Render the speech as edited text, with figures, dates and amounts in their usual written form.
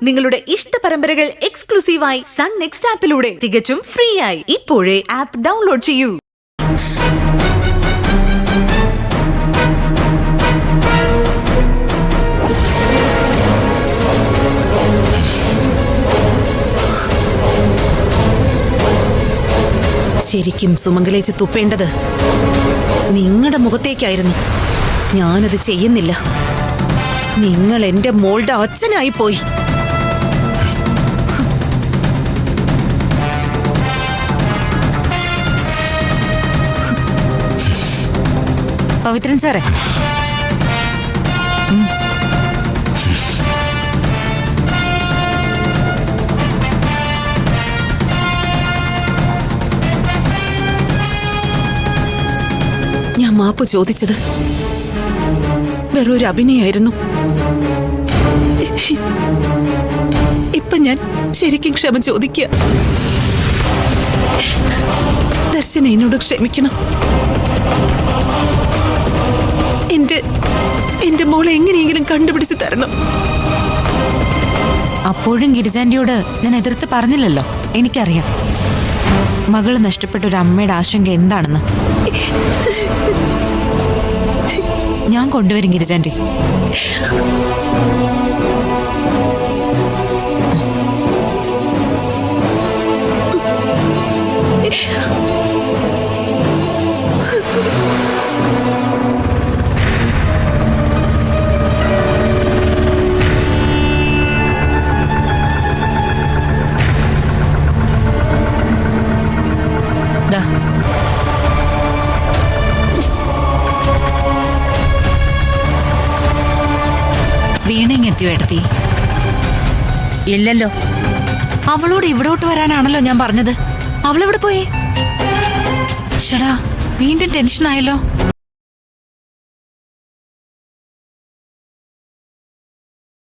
നിങ്ങളുടെ ഇഷ്ട പരമ്പരകൾ എക്സ്ക്ലൂസീവായി സൺ നെക്സ്റ്റ് ആപ്പിലൂടെ തികച്ചും ഫ്രീ ആയി ഇപ്പോഴേ ആപ്പ് ഡൗൺലോഡ് ചെയ്യൂ. ശരിക്കും സുമംഗലേച്ച് തുപ്പേണ്ടത് നിങ്ങളുടെ മുഖത്തേക്കായിരുന്നു. ഞാനത് ചെയ്യുന്നില്ല. നിങ്ങൾ എന്റെ മോളുടെ അച്ഛനായി പോയി. പവിത്രൻ സാറേ, ഞാൻ മാപ്പ് ചോദിച്ചത് വെറൊരു അഭിനയായിരുന്നു. ഇപ്പൊ ഞാൻ ശരിക്കും ക്ഷമ ചോദിക്കുക. ദർശന എന്നോട് ക്ഷമിക്കണം. എന്റെ മോളെ എങ്ങനെയെങ്കിലും കണ്ടുപിടിച്ച് തരണം. അപ്പോഴും ഗിരിജാന്റിയോട് ഞാൻ എതിർത്ത് പറഞ്ഞില്ലല്ലോ. എനിക്കറിയാം മകള് നഷ്ടപ്പെട്ട ഒരു അമ്മയുടെ ആശങ്ക എന്താണെന്ന്. ഞാൻ കൊണ്ടുവരും ഗിരിജാന്റി. വീണെത്തിയോ ഏട്ടത്തി? ഇല്ലല്ലോ. അവളോട് ഇവിടോട്ട് വരാനാണല്ലോ ഞാൻ പറഞ്ഞത്. അവളെവിടെ പോയി? ഷടാ, വീണ്ടും ടെൻഷൻ ആയല്ലോ.